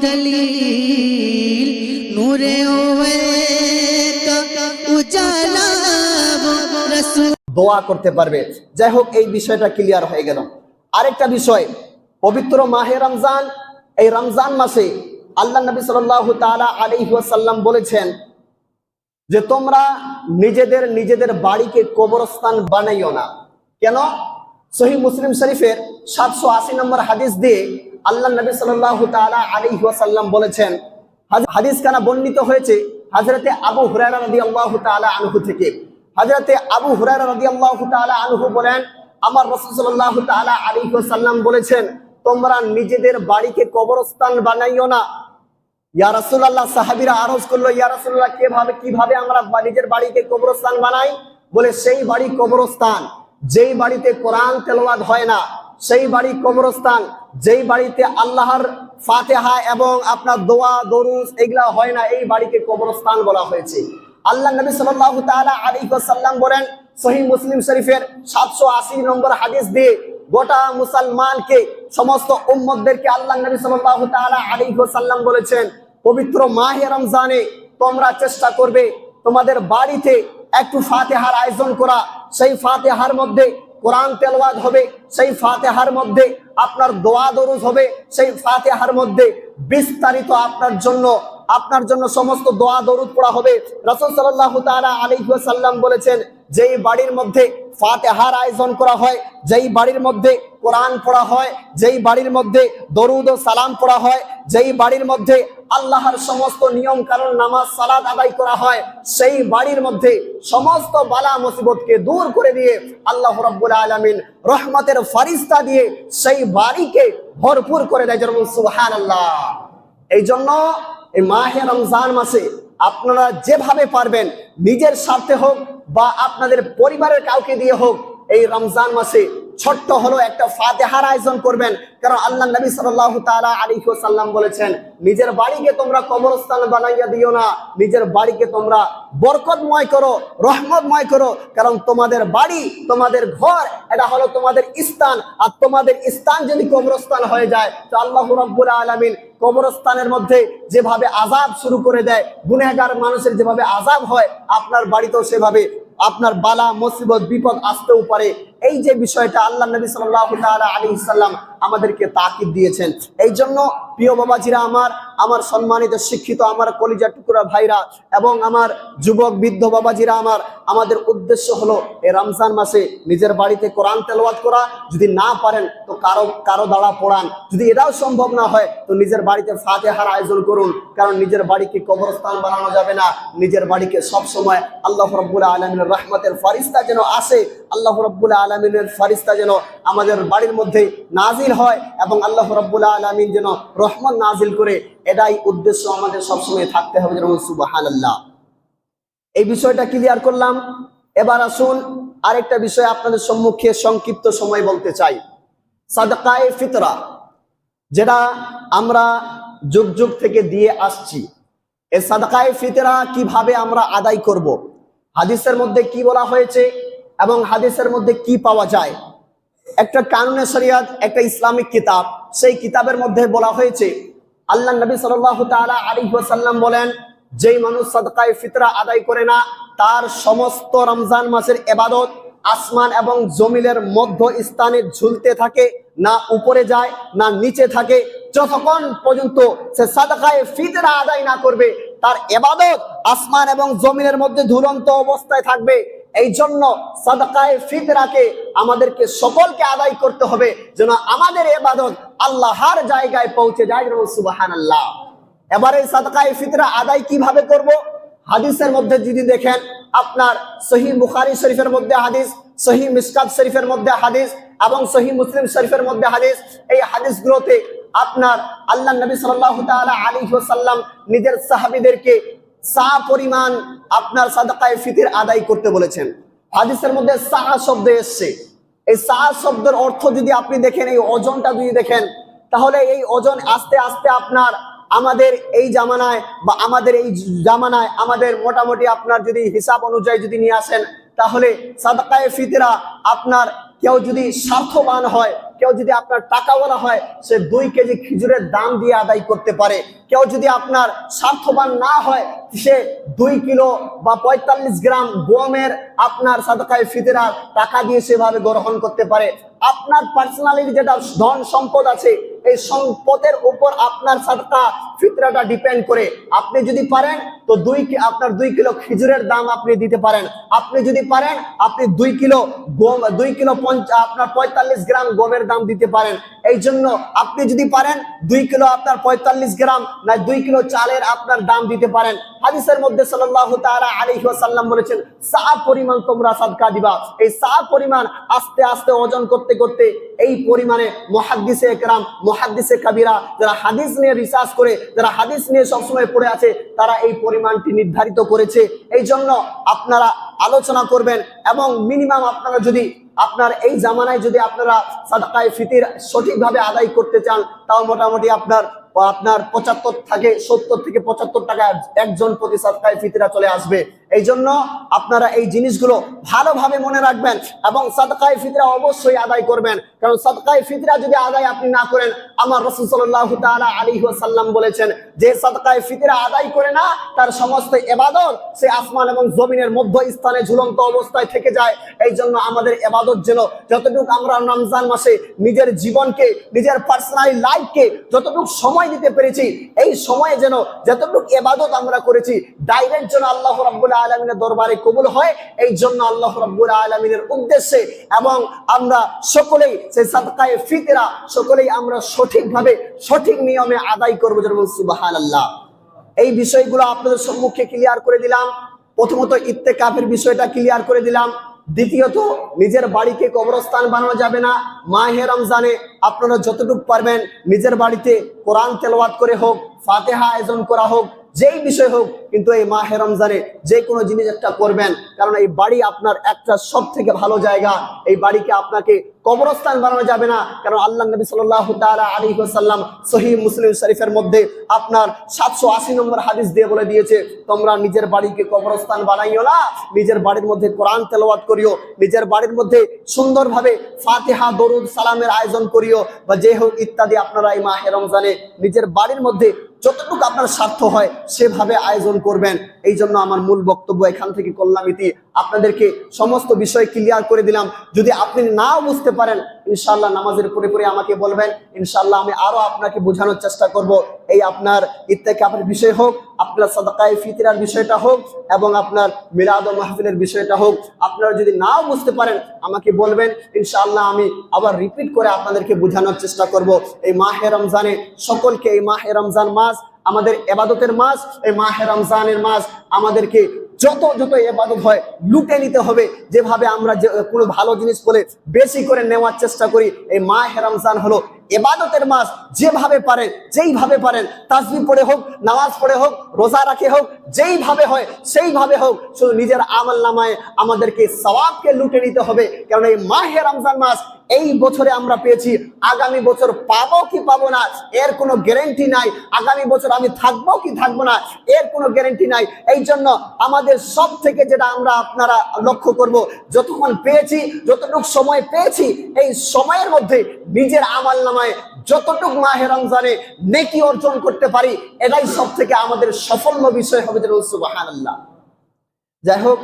दलील नूरे उजाला रसूल দোয়া করতে পারবে। যাই হোক, এই বিষয়টা ক্লিয়ার হয়ে গেল। আরেকটা বিষয়, পবিত্র মাহে রমজান, এই রমজান মাসে আল্লাহ নবী সাল্লাল্লাহু তাআলা আলাইহি ওয়াসাল্লাম বলেছেন যে তোমরা নিজেদের বাড়িকে কবরস্থান বানাইও না। কেন? সহিহ মুসলিম শরীফের 780 নম্বর হাদিস দিয়ে আল্লাহ নবী সাল্লাল্লাহু তাআলা আলাইহি ওয়াসাল্লাম বলেছেন, হাদিস কানা বর্ণিত হয়েছে হযরতে আবু হুরায়রা রাদিয়াল্লাহু তাআলা আনহু থেকে। হযরতে আবু হুরায়রা রাদিয়াল্লাহু তাআলা আনহু বলেন, আমার রাসূল সাল্লাল্লাহু তাআলা আলাইহি ওয়াসাল্লাম বলেছেন, তোমরা নিজেদের বাড়িকে কবরস্থান বানাইও না। ইয়া রাসূলুল্লাহ, সাহাবীরা আরজ করলো, ইয়া রাসূলুল্লাহ, কিভাবে আমরা নিজের বাড়িকে কবরস্থান বানাই? বলে, সেই বাড়ি কবরস্থান যেই বাড়িতে কোরআন তেলাওয়াত হয় না, সেই বাড়ি কবরস্থান যেই বাড়িতে আল্লাহর ফাতিহা এবং আপনার দোয়া দরুদ এগুলা হয় না, এই বাড়িকে কবরস্থান বলা হয়েছে। আল্লাহ নবী সাল্লাল্লাহু তাআলা আলাইহি ওয়াসাল্লাম বলেন, সহিহ মুসলিম শরীফের 780 নম্বর হাদিস দিয়ে গোটা মুসলমানকে, সমস্ত উম্মতদেরকে আল্লাহ নবী সাল্লাল্লাহু তাআলা আলাইহি ওয়াসাল্লাম বলেছেন, পবিত্র মাহে রমজানে তোমরা চেষ্টা করবে তোমাদের বাড়িতে একটু ফাতিহার আয়োজন করা। সেই ফাতিহার মধ্যে কোরআন তেলাওয়াত হবে, সেই ফাতিহার মধ্যে আপনার দোয়া দরুদ হবে, সেই ফাতিহার মধ্যে বিস্তারিত আপনার জন্য সমস্ত দোয়া দরুদ পড়া হবে। রাসূল সাল্লাল্লাহু তাআলা আলাইহি ওয়াসাল্লাম বলেছেন, যেই বাড়ির মধ্যে ফাতিহার আয়োজন করা হয়, যেই বাড়ির মধ্যে কোরআন পড়া হয়, যেই বাড়ির মধ্যে দরুদ ও সালাম পড়া হয়, যেই বাড়ির মধ্যে আল্লাহর সমস্ত নিয়ম কানুন নামাজ সালাত আদায় করা হয়, সেই বাড়ির মধ্যে সমস্ত বালা মুসিবতকে দূর করে দিয়ে আল্লাহ রাব্বুল আলামিন রহমতের ফেরেশতা দিয়ে সেই বাড়িকে ভরপুর করে দেয়। সুবহানাল্লাহ। এই জন্য এই মাহে রমজান মাসে আপনারা যেভাবে পারবেন, নিজের স্বার্থে হোক বা আপনাদের পরিবারের কাউকে দিয়ে হোক, এই রমজান মাসে ছোট্ট হলো একটা ফাতিহার আয়োজন করবেন। কারণ আল্লাহ নবী সাল্লাল্লাহু তাআলা আলাইহি ওয়াসাল্লাম বলেছেন, নিজের বাড়িকে তোমরা কবরস্থান বানাইয়া দিও না, নিজের বাড়িকে তোমরা বরকতময় করো, রহমতময় করো। কারণ তোমাদের বাড়ি, তোমাদের ঘর, এটা হলো তোমাদের স্থান। আর তোমাদের স্থান যদি কবরস্থান হয়ে যায়, তো আল্লাহ রাব্বুল আলামিন কবরস্থানের মধ্যে যেভাবে আযাব শুরু করে দেয়, গুনাহগার মানুষের যেভাবে আযাব হয়, আপনার বাড়িতেও সেভাবে আপনার বালা মুসিবত বিপদ আসতেও পারে। এই যে বিষয়টা আল্লাহ নবী সাল্লাল্লাহু তাআলা আলাইহি সাল্লাম আমাদেরকে তাকিদ দিয়েছেন। এই জন্য প্রিয় বাবাজিরা আমার সম্মানিত শিক্ষিত আমার কলিজার টুকরা ভাইরা এবং আমার যুবক বৃদ্ধ বাবাজিরা, আমাদের উদ্দেশ্য হলো এই রমজান মাসে নিজের বাড়িতে কোরআন তেলাওয়াত করা। যদি না পারেন তো কারো দ্বারা পড়ান। যদি এটাও সম্ভব না হয় তো নিজের বাড়িতে ফাতিহার আয়োজন করুন। কারণ নিজের বাড়িকে কবরস্থান বানানো যাবে না। নিজের বাড়িকে সব সময় আল্লাহ রাব্বুল আলামিনের রহমতের ফেরেশতা যেন আসে, আল্লাহ রাব্বুল আলামিনের ফেরেশতা যেন আমাদের বাড়ির মধ্যে নাজিল হয় এবং আল্লাহ রাব্বুল আলামিন যেন রহমত নাজিল করে, এটাই উদ্দেশ্য আমাদের সবসময় থাকতে হবে। যেন সুবহানাল্লাহ। এই বিষয়টা ক্লিয়ার করলাম। এবার আসুন আরেকটা বিষয় আপনাদের সম্মুখে সংক্ষিপ্ত সময় বলতে চাই। সাদকায়ে ফিতরা, যেটা আমরা যুগ যুগ থেকে দিয়ে আসছি, এই সাদকায়ে ফিতরা কিভাবে আমরা আদায় করব, হাদিসের মধ্যে কি বলা হয়েছে এবং হাদিসের মধ্যে কি পাওয়া যায়। একটা কানুনে শরিয়াত, একটা ইসলামিক কিতাব, সেই কিতাবের মধ্যে বলা হয়েছে, আল্লাহ নবী সাল্লাল্লাহু তাআলা আলাইহি ওয়াসাল্লাম বলেন, যেই মানুষ সাদকায়ে ফিতরা আদায় করে না, তার সমস্ত রমজান মাসের ইবাদত আসমান এবং জমিনের মধ্য স্থানে ঝুলতে থাকে, না উপরে যায় না নিচে থাকে। যতক্ষণ পর্যন্ত সে সাদকায়ে ফিতরা আদায় না করবে, তার ইবাদত আসমান এবং জমিনের মধ্যে ঝুলন্ত অবস্থায় থাকবে। এই জন্য সাদকায়ে ফিতরাকে আমাদেরকে সকলকে আদায় করতে হবে, যেন আমাদের ইবাদত আল্লাহর জায়গায় পৌঁছে যায়। সুবহানাল্লাহ। এবারে সাদকায়ে ফিতরা আদায় কিভাবে করব? হাদিসের মধ্যে যদি দেখেন, আপনার সহিহ বুখারী শরীফের মধ্যে হাদিস, সহিহ মিশকাত শরীফের মধ্যে হাদিস এবং সহিহ মুসলিম শরীফের মধ্যে হাদিস, এই হাদিসগুলোতে আপনার আল্লাহ নবী সাল্লাল্লাহু তাআলা আলাইহি ওয়াসাল্লাম নিজের সাহাবীদেরকে সা পরিমাণ আপনার সাদকায়ে ফিতর আদায় করতে বলেছেন। হাদিসের মধ্যে সা শব্দ এসছে। এই সা শব্দের অর্থ যদি আপনি দেখেন, এই ওজনটা যদি দেখেন, তাহলে এই ওজন আস্তে আস্তে আপনার আমাদের এই জামানায় বা আমাদের মোটামুটি আপনার যদি হিসাব অনুযায়ী যদি নিয়ে আসেন, তাহলে সাদকায়ে ফিতরা আপনার কেউ যদি স্বার্থবান হয় কেউ যদি আপনার টাকাওয়ালা হয় সে 2 কেজি খেজুরের দাম দিয়ে আদায় করতে পারে। কেউ যদি আপনার স্বার্থবান না হয় সে 2 কিলো বা 45 গ্রাম গমের আপনার সাদকায়ে ফিতরার টাকা দিয়ে সেভাবে গ্রহণ করতে পারে। আপনার পার্সোনালি যেটা ধন সম্পদ আছে এই সম্পদের উপর আপনার সাদকা ফিতরাটা ডিপেন্ড করে। আপনি যদি পারেন তো আপনার 2 কিলো খেজুরের দাম আপনি দিতে পারেন। আপনি যদি পারেন আপনি 2 কিলো গম, 2 কিলো আপনার 45 গ্রাম গমের দাম দিতে পারেন। এই জন্য আপনি যদি পারেন 2 কিলো আপনার 45 গ্রাম না 2 কিলো চালের আপনার দাম দিতে পারেন। হাদিসের মধ্যে সাল্লাল্লাহু তাআলা আলাইহি ওয়াসাল্লাম বলেছেন সা পরিমাণ তোমরা সাদকা দিবা। এই সা পরিমাণ আস্তে আস্তে ওজন করতে করতে এই পরিমাণে মুহাদ্দিসে একরাম, মুহাদ্দিসে কাবীরা যারা হাদিস নিয়ে রিসার্চ করে, যারা হাদিস নিয়ে সবসময় পড়ে আছে, তারা এই পরিমাণটি নির্ধারিত করেছে। এই জন্য আপনারা আলোচনা করবেন এবং মিনিমাম আপনারা যদি আপনার এই জামানায় যদি আপনারা সাদকায়ে ফিতর সঠিকভাবে আদায় করতে চান তাও মোটামুটি আপনার 70 থেকে 75 টাকা একজন প্রতি সাদকায়ে ফিতরা চলে আসবে। এই জন্য আপনারা এই জিনিসগুলো ভালোভাবে মনে রাখবেন এবং সাদকায়ে ফিতরা অবশ্যই আদায় করবেন। কারণ সাদকায়ে ফিতরা যদি আদায় আপনি না করেন, আমার রাসূল সাল্লাল্লাহু তাআলা আলাইহি ওয়াসাল্লাম বলেছেন যে সাদকায়ে ফিতরা আদায় করে না তার সমস্ত ইবাদত সে আসমান এবং জমিনের মধ্য স্থানে ঝুলন্ত অবস্থায় থেকে যায়। এই জন্য আমাদের ইবাদত যেন যতটুকু আমরা রমজান মাসে নিজের জীবনকে, নিজের পার্সোনাল লাইফকে যতটুকু সময় দিতে পেরেছি, এই সময়ে যেন যতটুকু ইবাদত আমরা করেছি ডাইরেক্ট যেন আল্লাহ রাব্বুল আলামিনের দরবারে কবুল হয়। এই জন্য আল্লাহ রাব্বুল আলামিনের উদ্দেশ্যে এবং আমরা সকলেই সেই সাদকায়ে ফিতরা সকলেই আমরা সঠিকভাবে সঠিক নিয়মে আদায় করবো। যেন সুবহানাল্লাহ। এই বিষয়গুলো আপনাদের সম্মুখে ক্লিয়ার করে দিলাম। প্রথমত ইত্তেকাফের বিষয়টা ক্লিয়ার করে দিলাম। দ্বিতীয়ত নিজের বাড়িকে কবরস্থান বানানো যাবে না। মাহে রমজানে আপনারা যতটুকু পারবেন নিজের বাড়িতে কোরআন তেলাওয়াত করে হোক, ফাতিহা আয়োজন করা হোক, যেই বিষয় হোক, কিন্তু এই মাহে রমজানে যে কোনো জিনিস একটা করবেন। কারণ এই বাড়ি আপনার একটা সব থেকে ভালো জায়গা। এই বাড়িকে আপনাকে কবরস্থান বানানো যাবে না। কারণ আল্লাহ নবী সাল্লাল্লাহু তাআলা আলাইহি ওয়াসাল্লাম সহিহ মুসলিম শরীফের মধ্যে আপনার 780 নম্বর হাদিস দিয়ে বলে দিয়েছে তোমরা নিজের বাড়িকে কবরস্থান বানাইও না, নিজের বাড়ির মধ্যে কোরআন তেলাওয়াত করিও, নিজের বাড়ির মধ্যে সুন্দরভাবে ফাতিহা দরুদ সালামের আয়োজন করিও বা যে হোক ইত্যাদি। আপনারা এই মাহে রমজানে নিজের বাড়ির মধ্যে যতটুকু আপনার স্বার্থ হয় সেভাবে আয়োজন করবেন। এই জন্য আমার মূল বক্তব্য এখান থেকে করলাম ইতি। আপনাদেরকে সমস্ত বিষয় ক্লিয়ার করে দিলাম। যদি আপনি নাও বুঝতে পারেন ইনশাআল্লাহ নামাজের পরে পরে আমাকে বলবেন, ইনশাআল্লাহ আমি আরো আপনাকে বোঝানোর চেষ্টা করব। এই আপনার ইত্তেকাফের বিষয় হোক, আপনার সাদকায়ে ফিতরার বিষয়টা হোক এবং আপনার মিলাদ ও মাহফিলের বিষয়টা হোক, আপনারা যদি নাও বুঝতে পারেন আমাকে বলবেন, ইনশাআল্লাহ আমি আবার রিপিট করে আপনাদেরকে বোঝানোর চেষ্টা করব। এই মাহে রমজানে সকলকে, এই মাহে রমজান মাস আমাদের ইবাদতের মাস। এই মাহে রমজানের মাস আমাদেরকে যত যত ইবাদত হয় লুটে নিতে হবে। যেভাবে আমরা কোনো ভালো জিনিস বলে বেশি করে নেওয়ার চেষ্টা করি, এই মাহে রমজান হলো ইবাদতের মাস। যেভাবে পারেন, যেইভাবে পারেন, তাসবিহ পড়ে হোক, নামাজ পড়ে হোক, রোজা রাখে হোক, যেইভাবে হয় সেইভাবে হোক, শুধু নিজের আমলনামায় আমাদেরকে সওয়াবকে লুটে নিতে হবে। কারণ এই মাহে রমজান মাস এই বছরে আমরা পেয়েছি, আগামী বছর পাবো কি পাবো না এর কোনো গ্যারান্টি নাই। আগামী বছর আমি থাকবো কি থাকবো না এর কোনো গ্যারান্টি নাই। এই জন্য আমাদের সব থেকে যেটা আমরা আপনারা লক্ষ্য করব, যতক্ষণ পেয়েছি, যতটুকু সময় পেয়েছি, এই সময়ের মধ্যে নিজের আমলনামায় যতটুকু মাহে রমজানে নেকি অর্জন করতে পারি, এটাই সব থেকে আমাদের সাফল্য বিষয় হবে। সুবহানাল্লাহ। যাই হোক।